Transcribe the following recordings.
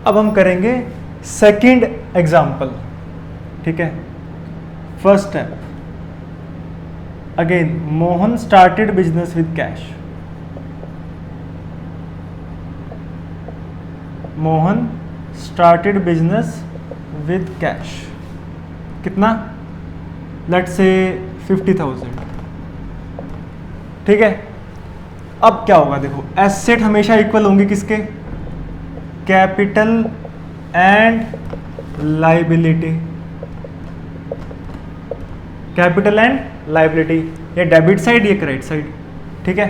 अब हम करेंगे सेकंड एग्जाम्पल, ठीक है। First step, again Mohan started business with cash. Mohan started business with cash, कितना, लेट्स से 50,000, ठीक है। अब क्या होगा, देखो एसेट हमेशा इक्वल होंगे किसके, capital and liability. Capital and liability, ये डेबिट साइड ये क्रेडिट साइड, ठीक है।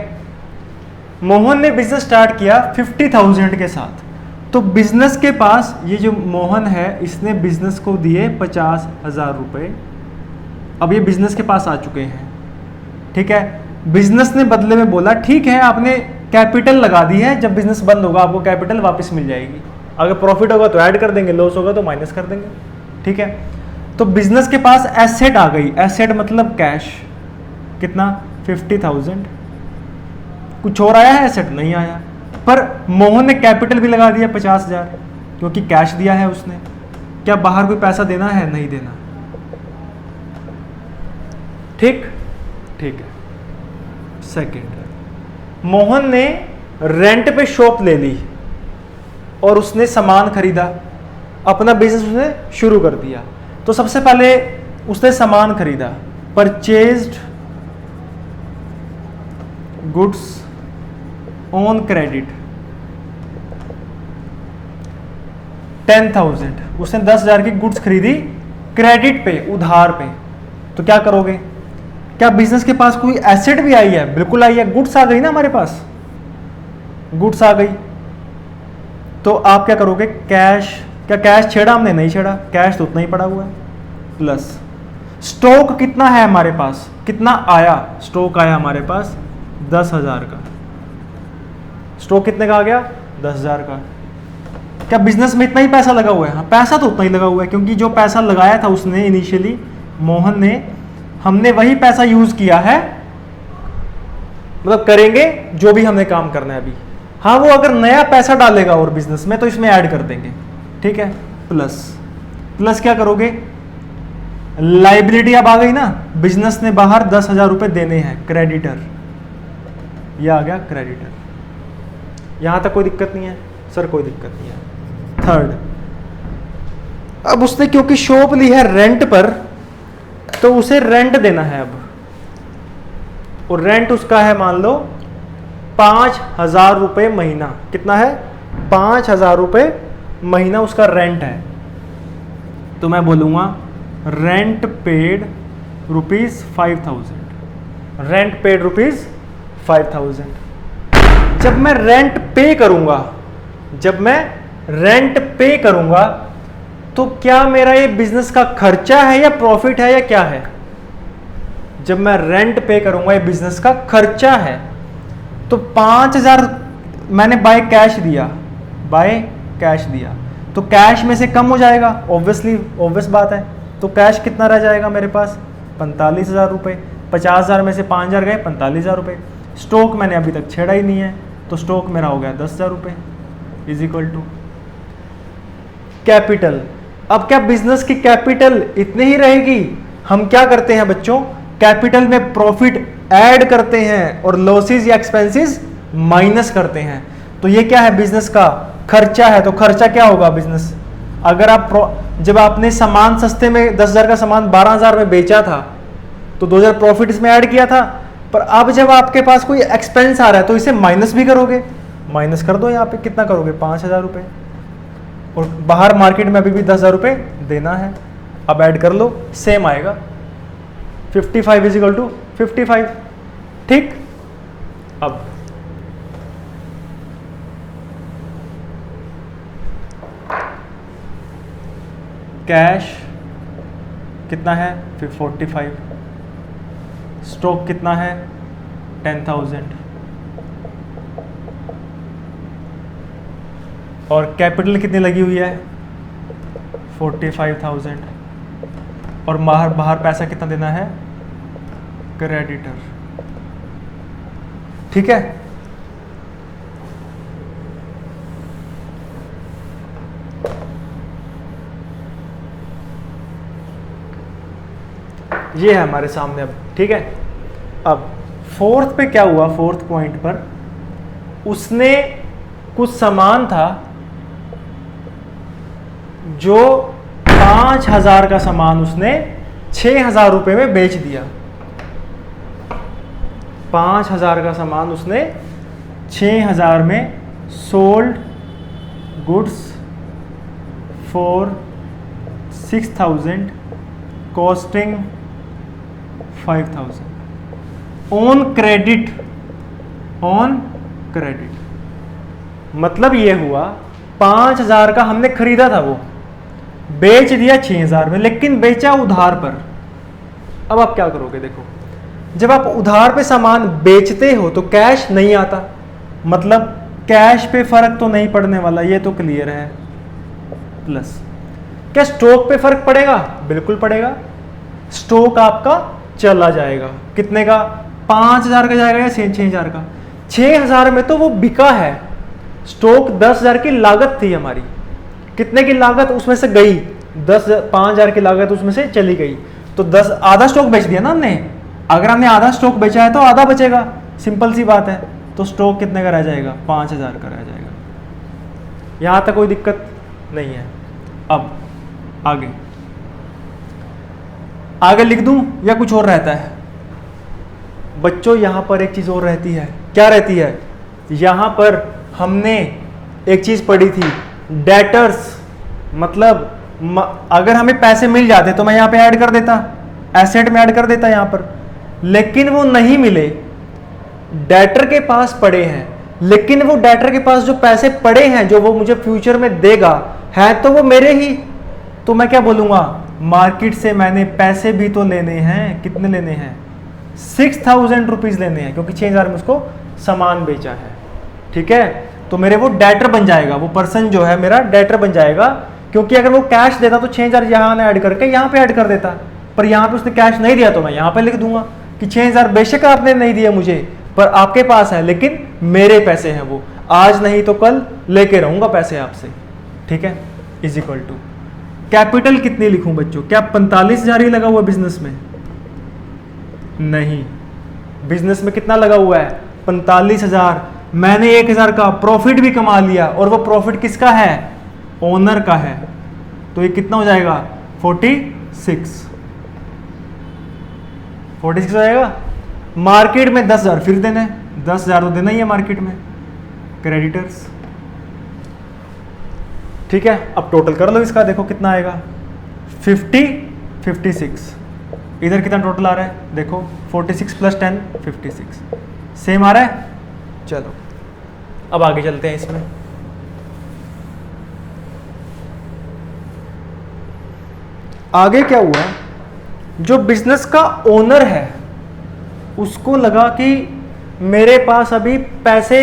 मोहन ने बिजनेस स्टार्ट किया 50,000 के साथ, तो बिजनेस के पास ये जो मोहन है इसने बिजनेस को दिए 50,000 रुपए। अब ये बिजनेस के पास आ चुके हैं, ठीक है। बिजनेस ने बदले में बोला ठीक है आपने कैपिटल लगा दी है, जब बिजनेस बंद होगा आपको कैपिटल वापस मिल जाएगी, अगर प्रॉफिट होगा तो ऐड कर देंगे, लॉस होगा तो माइनस कर देंगे, ठीक है। तो बिजनेस के पास एसेट आ गई, एसेट मतलब कैश, कितना 50,000। कुछ और आया है एसेट, नहीं आया, पर मोहन ने कैपिटल भी लगा दिया 50,000 क्योंकि कैश दिया है उसने। क्या बाहर कोई पैसा देना है, नहीं देना, ठीक, ठीक है। सेकंड, मोहन ने रेंट पे शॉप ले ली और उसने सामान खरीदा, अपना बिजनेस उसने शुरू कर दिया। तो सबसे पहले उसने सामान खरीदा, परचेज्ड गुड्स ऑन क्रेडिट 10,000, उसने 10,000 की गुड्स खरीदी क्रेडिट पे, उधार पे। तो क्या करोगे, क्या बिजनेस के पास कोई एसेट भी आई है, बिल्कुल आई है, गुड्स आ गई ना हमारे पास, गुड्स आ गई। तो आप क्या करोगे, कैश, क्या कैश छेड़ा हमने, नहीं छेड़ा, कैश तो उतना ही पड़ा हुआ है, प्लस स्टॉक कितना है हमारे पास, कितना आया, स्टॉक आया हमारे पास 10,000 का। स्टॉक कितने का आ गया, 10,000 का। क्या बिजनेस में इतना ही पैसा लगा हुआ है, हाँ पैसा तो उतना ही लगा हुआ है, क्योंकि जो पैसा लगाया था उसने इनिशियली मोहन ने, हमने वही पैसा यूज किया है, मतलब करेंगे जो भी हमने काम करना है अभी। हाँ वो अगर नया पैसा डालेगा और बिजनेस में तो इसमें ऐड कर देंगे, ठीक है। प्लस, प्लस क्या करोगे, लाइबिलिटी अब आ गई ना, बिजनेस ने बाहर 10,000 रुपए देने हैं, क्रेडिटर, यह आ गया क्रेडिटर। यहां तक कोई दिक्कत नहीं है सर, कोई दिक्कत नहीं है। थर्ड, अब उसने क्योंकि शॉप ली है रेंट पर, तो उसे रेंट देना है अब, और रेंट उसका है मान लो 5,000 रुपए महीना। कितना है, 5,000 रुपए महीना उसका रेंट है। तो मैं बोलूंगा रेंट पेड ₹5,000, रेंट पेड ₹5,000। जब मैं रेंट पे करूंगा, जब मैं रेंट पे करूंगा तो क्या मेरा ये बिजनेस का खर्चा है या प्रॉफिट है या क्या है। जब मैं रेंट पे करूंगा ये बिजनेस का खर्चा है। तो 5,000 मैंने बाय कैश दिया, बाय कैश दिया, तो कैश में से कम हो जाएगा, ऑब्वियसली ऑब्वियस बात है। तो कैश कितना रह जाएगा मेरे पास, 45,000 रुपये। 50,000 में से 5,000 गए, 45,000 रुपये। स्टॉक मैंने अभी तक छेड़ा ही नहीं है, तो स्टॉक मेरा हो गया 10,000 रुपये इज इक्वल टू कैपिटल। अब क्या बिजनेस की कैपिटल इतनी ही रहेगी। हम क्या करते हैं बच्चों, कैपिटल में प्रॉफिट ऐड करते हैं और लॉसेस या एक्सपेंसेस माइनस करते हैं। तो ये क्या है, बिजनेस का खर्चा है। तो खर्चा क्या होगा बिजनेस, अगर आप जब आपने सामान सस्ते में 10,000 का सामान 12,000 में बेचा था तो 2,000 प्रॉफिट इसमें ऐड किया था। पर अब जब आपके पास कोई एक्सपेंस आ रहा है तो इसे माइनस भी करोगे, माइनस कर दो यहाँ पे, कितना करोगे 5,000 रुपये, और बाहर मार्केट में अभी भी 10,000 रुपये देना है। अब ऐड कर लो, सेम आएगा 55 इज इक्वल टू 55, ठीक। अब कैश कितना है 45, स्टॉक कितना है 10,000, और कैपिटल कितनी लगी हुई है 45,000, और बाहर पैसा कितना देना है क्रेडिटर, ठीक है। ये है हमारे सामने अब, ठीक है। अब फोर्थ पे क्या हुआ, फोर्थ पॉइंट पर उसने कुछ सामान था जो 5,000 का सामान उसने 6,000 रुपये में बेच दिया। 5,000 का सामान उसने 6,000 में sold goods for 6,000 costing 5,000 on credit. On credit मतलब ये हुआ 5,000 का हमने खरीदा था, वो बेच दिया 6,000 में, लेकिन बेचा उधार पर। अब आप क्या करोगे, देखो जब आप उधार पे सामान बेचते हो तो कैश नहीं आता, मतलब कैश पे फर्क तो नहीं पड़ने वाला, ये तो क्लियर है। प्लस क्या स्टॉक पे फर्क पड़ेगा? बिल्कुल पड़ेगा। स्टॉक आपका चला जाएगा, कितने का? 5,000 का जाएगा या 6,000 का? 6,000 में तो वो बिका है। स्टॉक 10,000 की लागत थी हमारी, कितने की लागत उसमें से गई? 5,000 की लागत उसमें से चली गई, तो 10 आधा स्टॉक बेच दिया ना हमने। अगर हमने आधा स्टॉक बेचा है तो आधा बचेगा, सिंपल सी बात है। तो स्टॉक कितने का रह जाएगा? 5,000 का रह जाएगा। यहां तक कोई दिक्कत नहीं है। अब आगे आगे लिख दूं या कुछ और रहता है? बच्चों यहां पर एक चीज और रहती है। क्या रहती है? यहां पर हमने एक चीज पढ़ी थी, डेटर्स। मतलब अगर हमें पैसे मिल जाते तो मैं यहां पे ऐड कर देता, एसेट में ऐड कर देता यहां पर, लेकिन वो नहीं मिले, डेटर के पास पड़े हैं। लेकिन वो डेटर के पास जो पैसे पड़े हैं जो वो मुझे फ्यूचर में देगा, है तो वो मेरे ही, तो मैं क्या बोलूंगा? मार्केट से मैंने पैसे भी तो लेने हैं। कितने लेने हैं? 6,000 रुपीज लेने हैं, क्योंकि 6,000 में उसको सामान बेचा है, ठीक है। तो मेरे वो डेटर बन जाएगा, वो पर्सन जो है मेरा डेटर बन जाएगा, क्योंकि अगर वो कैश देता तो 6,000 यहाँ ऐड करके यहाँ पे ऐड कर देता, पर यहाँ पे उसने कैश नहीं दिया तो मैं यहाँ पे लिख दूंगा कि 6,000 बेशक आपने नहीं दिया मुझे, पर आपके पास है, लेकिन मेरे पैसे हैं, वो आज नहीं तो कल लेके रहूंगा पैसे आपसे, ठीक है। इज इक्वल टू कैपिटल कितनी लिखूं बच्चों? क्या 45,000 ही लगा हुआ बिजनेस में? नहीं, बिजनेस में कितना लगा हुआ है? 45,000। मैंने 1,000 का प्रॉफिट भी कमा लिया, और वो प्रॉफिट किसका है? ओनर का है। तो ये कितना हो जाएगा? 46 हो जाएगा। मार्केट में 10,000 फिर देना है, 10,000 तो देना ही है मार्केट में, क्रेडिटर्स, ठीक है। अब टोटल कर लो इसका, देखो कितना आएगा? 50, 56। इधर कितना टोटल आ रहा है? देखो 46 प्लस 10 56, सेम आ रहा है। चलो अब आगे चलते हैं इसमें। आगे क्या हुआ? जो बिजनेस का ओनर है उसको लगा कि मेरे पास अभी पैसे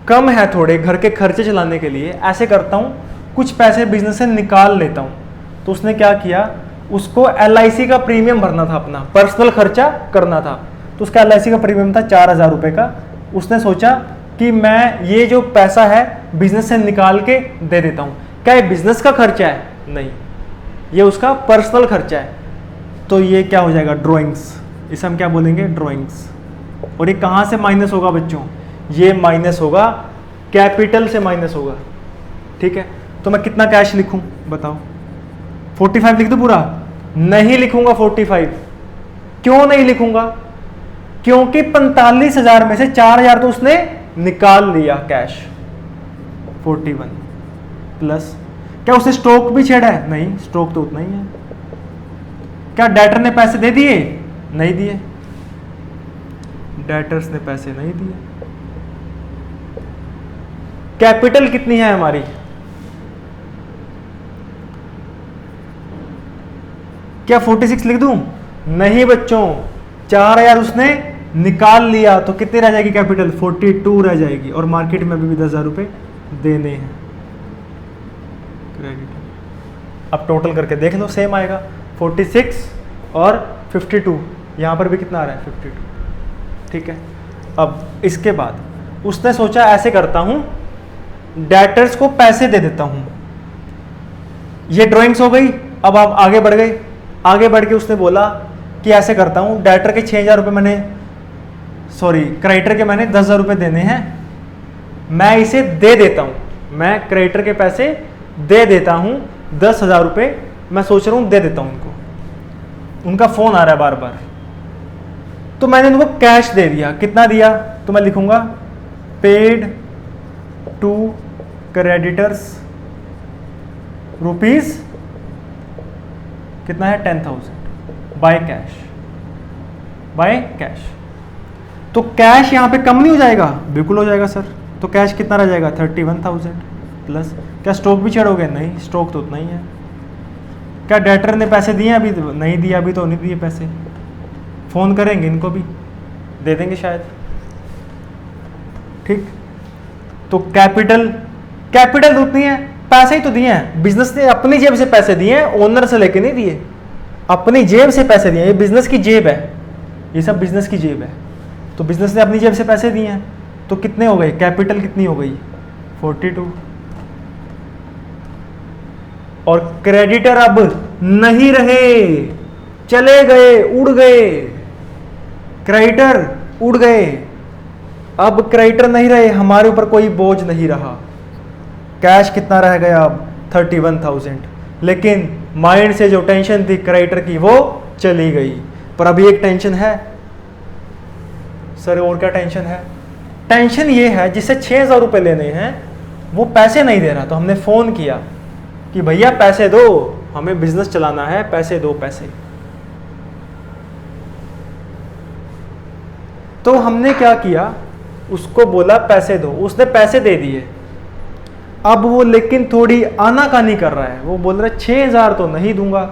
कम है थोड़े घर के खर्चे चलाने के लिए, ऐसे करता हूँ कुछ पैसे बिजनेस से निकाल लेता हूँ। तो उसने क्या किया? उसको LIC का प्रीमियम भरना था, अपना पर्सनल खर्चा करना था। तो उसका LIC का प्रीमियम था 4,000 रुपये का। उसने सोचा कि मैं ये जो पैसा है बिजनेस से निकाल के दे देता हूँ। क्या ये बिजनेस का खर्चा है? नहीं, ये उसका पर्सनल खर्चा है। तो ये क्या हो जाएगा? ड्रॉइंग्स। इसे हम क्या बोलेंगे? ड्रॉइंग्स। और ये कहाँ से माइनस होगा बच्चों? ये माइनस होगा कैपिटल से, माइनस होगा, ठीक है। तो मैं कितना कैश लिखूं बताओ? 45 लिख दूं पूरा? नहीं लिखूंगा 45। क्यों नहीं लिखूंगा? क्योंकि 45,000 में से 4,000 तो उसने निकाल लिया कैश। 41 प्लस क्या उसने स्टॉक भी छेड़ा है? नहीं, स्टॉक तो उतना ही है। क्या डेटर ने पैसे दे दिए? नहीं दिए, डेटर्स ने पैसे नहीं दिए। कैपिटल कितनी है हमारी? क्या 46 लिख दूं? नहीं बच्चों, 4,000 उसने निकाल लिया तो कितनी रह जाएगी कैपिटल? 42 रह जाएगी। और मार्केट में अभी भी 10,000 रुपए देने हैं क्रेडिट। अब टोटल करके देख लो, सेम आएगा 46 और 52। यहां पर भी कितना आ रहा है? 52, ठीक है। अब इसके बाद उसने सोचा ऐसे करता हूं, डेटर्स को पैसे दे देता हूं। ये ड्राइंग्स हो गई। अब आप आगे बढ़ गए, आगे बढ़ के उसने बोला कि ऐसे करता हूँ, डेटर के 6,000 रुपये मैंने, सॉरी क्रेडिटर के मैंने 10,000 रुपये देने हैं, मैं इसे दे देता हूँ, मैं क्रेडिटर के पैसे दे देता हूँ 10,000 रुपये, मैं सोच रहा हूँ दे देता हूँ उनको, उनका फ़ोन आ रहा है बार बार, तो मैंने उनको कैश दे दिया। कितना दिया? तो मैं लिखूंगा पेड टू क्रेडिटर्स रुपीज कितना है 10,000 बाय कैश, बाय कैश। तो कैश यहां पे कम नहीं हो जाएगा? बिल्कुल हो जाएगा सर। तो कैश कितना रह जाएगा? 31,000 प्लस, क्या स्टॉक भी चढ़ोगे? नहीं, स्टॉक तो उतना ही है। क्या डेटर ने पैसे दिए? अभी नहीं दिए, अभी तो नहीं दिए पैसे, फोन करेंगे इनको भी दे देंगे शायद। ठीक, तो कैपिटल, कैपिटल उतनी है, पैसे ही तो दिए हैं, बिजनेस ने अपनी जेब से पैसे दिए हैं, ओनर से लेके नहीं दिए, अपनी जेब से पैसे दिए। ये बिजनेस की जेब है, ये सब बिजनेस की जेब है, तो बिजनेस ने अपनी जेब से पैसे दिए हैं। तो कितने हो गए? कैपिटल कितनी हो गई? 42। और क्रेडिटर अब नहीं रहे, चले गए, उड़ गए, क्रेडिटर उड़ गए, अब क्रेडिटर नहीं रहे, हमारे ऊपर कोई बोझ नहीं रहा। कैश कितना रह गया अब? 31,000। लेकिन माइंड से जो टेंशन थी क्रेडिटर की वो चली गई। पर अभी एक टेंशन है सर, और क्या टेंशन है? टेंशन ये है जिससे 6,000 रुपये लेने हैं वो पैसे नहीं दे रहा, तो हमने फोन किया कि भैया पैसे दो, हमें बिजनेस चलाना है, पैसे दो पैसे। तो हमने क्या किया, उसको बोला पैसे दो, उसने पैसे दे दिए। अब वो लेकिन थोड़ी आनाकानी कर रहा है, वो बोल रहा है 6,000 तो नहीं दूंगा,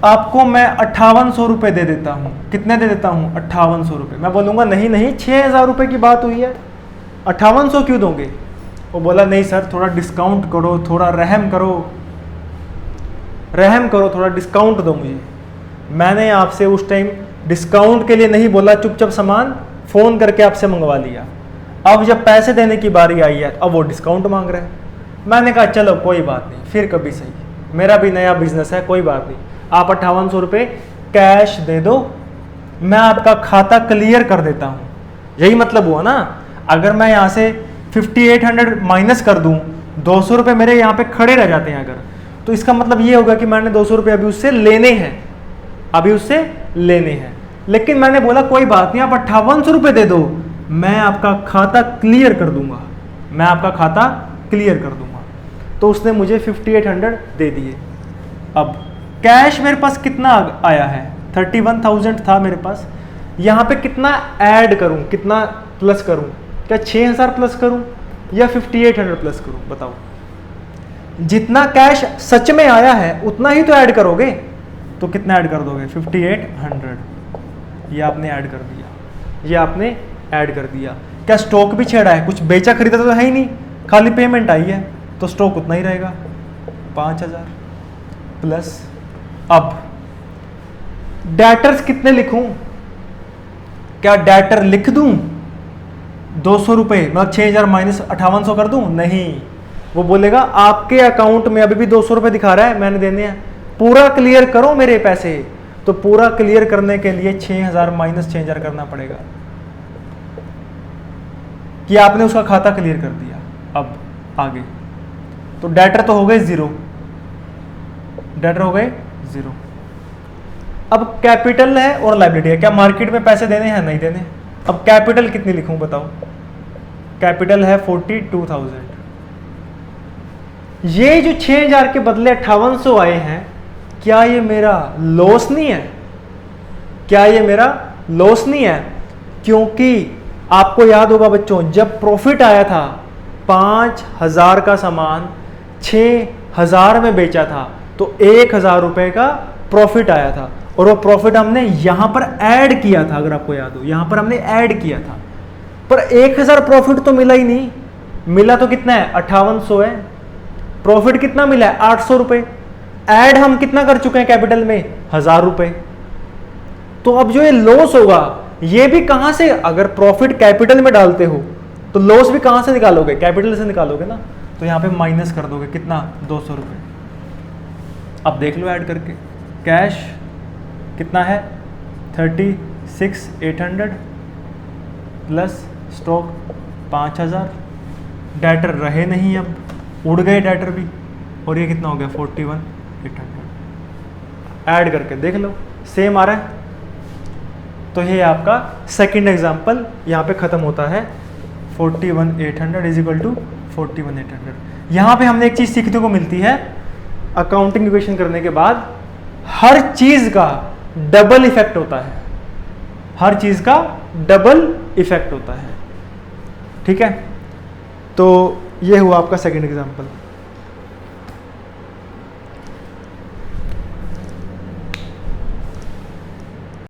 आपको मैं 5800 रुपये दे देता हूं। कितने दे देता हूं? 5800 रुपये। मैं बोलूंगा नहीं नहीं, 6,000 रुपये की बात हुई है, 5800 क्यों दोगे? वो बोला नहीं सर, थोड़ा डिस्काउंट करो, थोड़ा रहम करो, रहम करो, थोड़ा डिस्काउंट दो मुझे। मैंने आपसे उस टाइम डिस्काउंट के लिए नहीं बोला, चुपचाप सामान फ़ोन करके आपसे मंगवा लिया। अब जब पैसे देने की बारी आई है अब वो डिस्काउंट मांग रहे हैं। मैंने कहा चलो कोई बात नहीं, फिर कभी सही, मेरा भी नया बिजनेस है, कोई बात नहीं, आप 5800 रुपये कैश दे दो, मैं आपका खाता क्लियर कर देता हूँ। यही मतलब हुआ ना। अगर मैं यहाँ से 5800 माइनस कर दूँ, 200 रुपये मेरे यहाँ पे खड़े रह जाते हैं अगर, तो इसका मतलब ये होगा कि मैंने 200 रुपये अभी उससे लेने हैं, अभी उससे लेने हैं। लेकिन मैंने बोला कोई बात नहीं, आप 5800 रुपये दे दो, मैं आपका खाता क्लियर कर दूंगा, मैं आपका खाता क्लियर कर दूंगा। तो उसने मुझे 5800 दे दिए। अब कैश मेरे पास कितना आया है? 31,000 था मेरे पास। यहाँ पे कितना ऐड करूँ, कितना प्लस करूँ? क्या 6,000 प्लस करूँ या 5800 प्लस करूँ? बताओ। जितना कैश सच में आया है उतना ही तो ऐड करोगे, तो कितना ऐड कर दोगे? 5800। ये आपने ऐड कर दिया, ये आपने ऐड कर दिया। क्या स्टॉक भी छेड़ा है? कुछ बेचा खरीदा तो है ही नहीं, खाली पेमेंट आई है, तो स्टॉक उतना ही रहेगा 5,000 प्लस। अब डेटर्स कितने लिखूं? क्या डेटर लिख दूं 200 रुपये, मतलब 6,000 माइनस 5800 कर दूं? नहीं, वो बोलेगा आपके अकाउंट में अभी भी 200 रुपये दिखा रहा है, मैंने देने हैं, पूरा क्लियर करो मेरे पैसे। तो पूरा क्लियर करने के लिए 6,000 माइनस 6,000 करना पड़ेगा, कि आपने उसका खाता क्लियर कर दिया। अब आगे तो डेटर तो हो गए 0, डेटर हो गए 0। अब कैपिटल है और लायबिलिटी है। क्या मार्केट में पैसे देने हैं? नहीं देने। अब कैपिटल कितनी लिखूं बताओ? कैपिटल है 42,000। ये जो 6,000 के बदले 5800 आए हैं, क्या ये मेरा लॉस नहीं है? क्या ये मेरा लॉस नहीं है? क्योंकि आपको याद होगा बच्चों, जब प्रॉफिट आया था 5,000 का सामान 6,000 में बेचा था, तो 1,000 रुपए का प्रॉफिट आया था, और वो प्रॉफिट हमने यहां पर ऐड किया था। अगर आपको याद हो, यहां पर हमने ऐड किया था, पर 1,000 प्रॉफिट तो मिला ही नहीं। मिला तो कितना है? 5800 है। प्रॉफिट कितना मिला है? 800 रुपए। ऐड हम कितना कर चुके हैं कैपिटल में? 1,000 रुपए। तो अब जो ये लॉस होगा, ये भी कहां से? अगर प्रॉफिट कैपिटल में डालते हो तो लॉस भी कहां से निकालोगे? कैपिटल से निकालोगे ना। तो यहां पे माइनस कर दोगे, कितना? 200 रुपए। अब देख लो ऐड करके, कैश कितना है 36,800 प्लस स्टॉक 5,000, डेटर रहे नहीं, अब उड़ गए डेटर भी, और ये कितना हो गया 41,800। ऐड करके देख लो सेम आ रहा है। तो ये आपका सेकंड एग्जांपल यहाँ पे ख़त्म होता है 41,800 इज इक्वल टू 41,800। यहाँ पे हमने एक चीज़ सीखने को मिलती है, अकाउंटिंग इक्वेशन करने के बाद हर चीज़ का डबल इफेक्ट होता है, हर चीज़ का डबल इफेक्ट होता है। ठीक है, तो ये हुआ आपका सेकंड एग्जांपल।